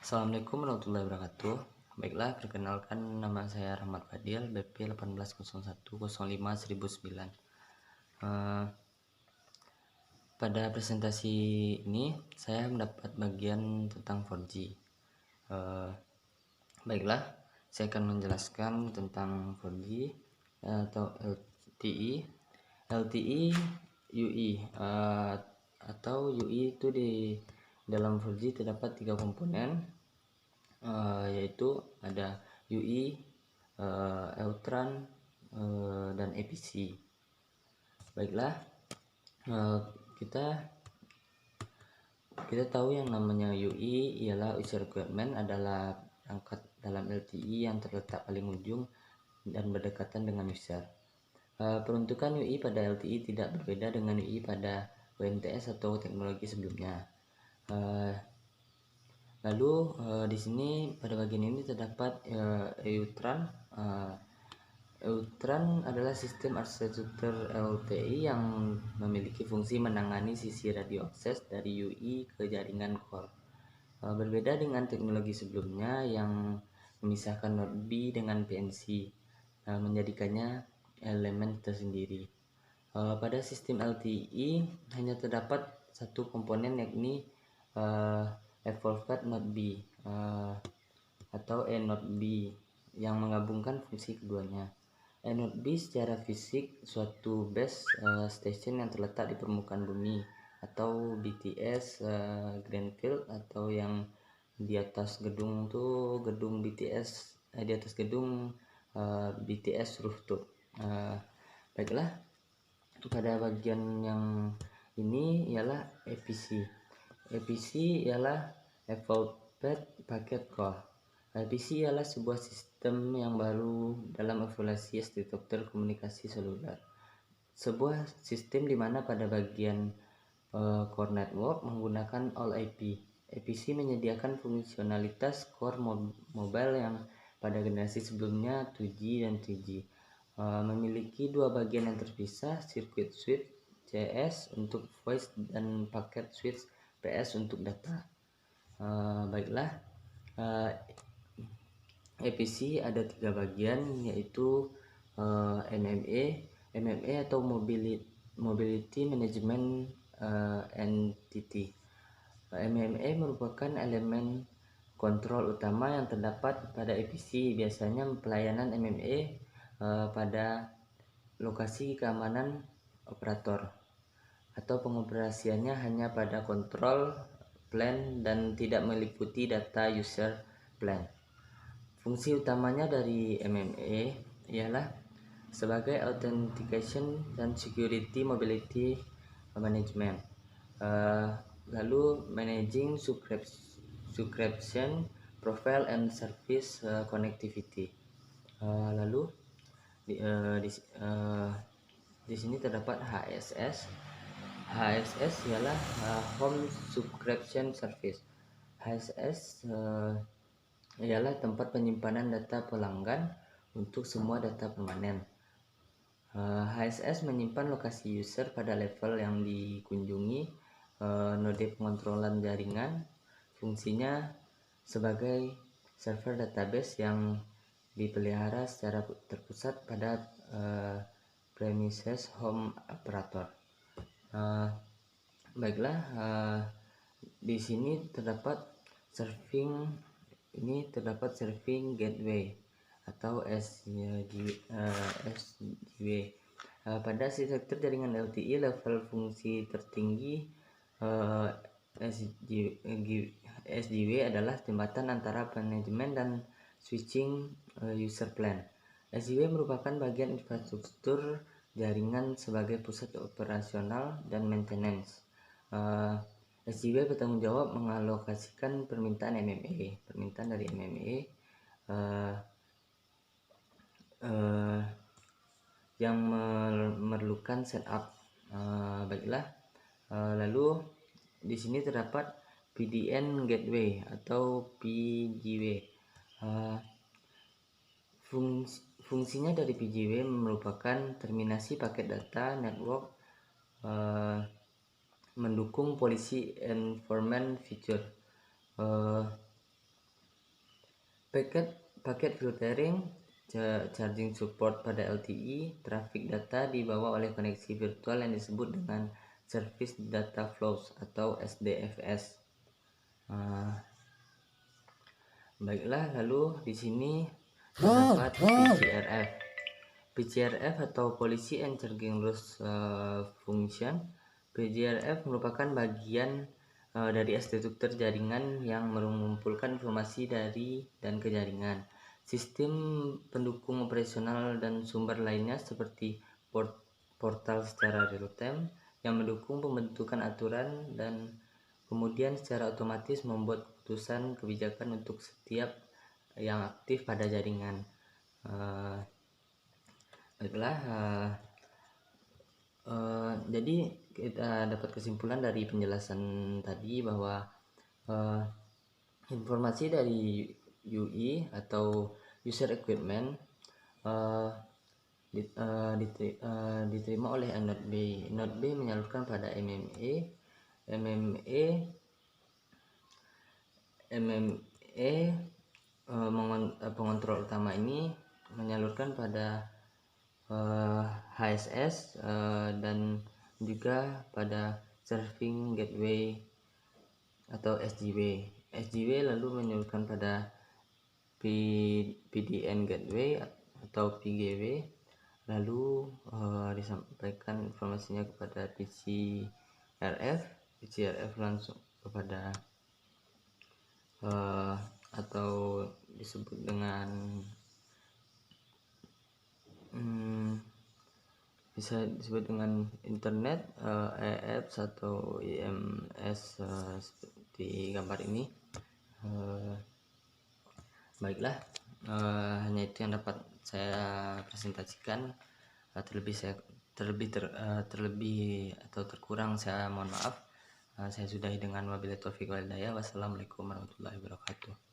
Assalamualaikum warahmatullahi wabarakatuh. Baiklah, perkenalkan nama saya Rahmat Fadil, BP 1801051009. Pada presentasi ini saya mendapat bagian tentang 4G. Baiklah, saya akan menjelaskan tentang 4G atau LTE. LTE UI atau UI itu di dalam 4G terdapat 3 komponen, yaitu ada UI, Eutran, dan EPC. Baiklah, kita tahu yang namanya UI ialah user requirement, adalah perangkat dalam LTE yang terletak paling ujung dan berdekatan dengan user. Peruntukan UI pada LTE tidak berbeda dengan UI pada UMTS atau teknologi sebelumnya. Lalu di sini pada bagian ini terdapat Eutran. Eutran adalah sistem arsitektur LTE yang memiliki fungsi menangani sisi radio akses dari UI ke jaringan core. Berbeda dengan teknologi sebelumnya yang memisahkan node B dengan PNC, menjadikannya elemen tersendiri. Pada sistem LTE hanya terdapat satu komponen, yakni Evolved Node B atau E-Node B yang menggabungkan fungsi keduanya. E-Node B secara fisik suatu base station yang terletak di permukaan bumi, atau BTS Greenfield, atau yang di atas gedung tuh gedung BTS, di atas gedung BTS rooftop. Baiklah, pada bagian yang ini ialah EPC. EPC ialah Evolved Packet Core. EPC ialah sebuah sistem yang baru dalam evaluasi arsitektur komunikasi seluler. Sebuah sistem di mana pada bagian core network menggunakan All IP. EPC menyediakan fungsionalitas core mobile yang pada generasi sebelumnya 2G dan 3G. Memiliki dua bagian yang terpisah, circuit switch CS untuk voice dan packet switch PS untuk data. Baiklah, EPC ada 3 bagian, yaitu MMA atau Mobility Management Entity. MMA merupakan elemen kontrol utama yang terdapat pada EPC. Biasanya pelayanan MMA pada lokasi keamanan operator, atau pengoperasiannya hanya pada kontrol plan dan tidak meliputi data user plan. Fungsi utamanya dari MMA ialah sebagai authentication dan security mobility management, lalu managing subscription profile and service connectivity. Lalu di sini terdapat HSS. HSS ialah Home Subscription Service. HSS ialah tempat penyimpanan data pelanggan untuk semua data permanen. HSS menyimpan lokasi user pada level yang dikunjungi. Node pengontrolan jaringan fungsinya sebagai server database yang dipelihara secara terpusat pada premises home operator. Baiklah, di sini terdapat serving gateway atau SGW. Pada arsitektur jaringan LTE, level fungsi tertinggi SGW adalah jembatan antara manajemen dan switching user plan. SGW merupakan bagian infrastruktur jaringan sebagai pusat operasional dan maintenance. SGW bertanggung jawab mengalokasikan permintaan dari MMA yang memerlukan setup. Baiklah, lalu di sini terdapat PDN Gateway atau PGW. Fungsinya dari PGW merupakan terminasi paket data network, mendukung policy enforcement feature. paket paket filtering, charging support pada LTE, traffic data dibawa oleh koneksi virtual yang disebut dengan Service Data Flows atau SDFS. Baiklah, lalu di sini terdapat PCRF. PCRF atau Policy and Charging Rules Function. PCRF merupakan bagian dari struktur jaringan yang mengumpulkan informasi dari dan ke jaringan. Sistem pendukung operasional dan sumber lainnya seperti portal secara real time yang mendukung pembentukan aturan dan kemudian secara otomatis membuat keputusan kebijakan untuk setiap yang aktif pada jaringan. Baiklah, jadi kita dapat kesimpulan dari penjelasan tadi bahwa informasi dari UI atau user equipment diterima oleh Node B. Node B menyalurkan pada MMA. Pengontrol utama ini menyalurkan pada HSS dan juga pada serving gateway atau SGW. SGW lalu menyalurkan pada PDN gateway atau PGW, lalu disampaikan informasinya kepada PCRF langsung kepada atau disebut dengan bisa disebut dengan internet, EAPS atau IMS seperti gambar ini. Baiklah, hanya itu yang dapat saya presentasikan. Terlebih atau terkurang saya mohon maaf. Saya sudahi dengan wabillahi taufiq wal hidayah. Wassalamualaikum warahmatullahi wabarakatuh.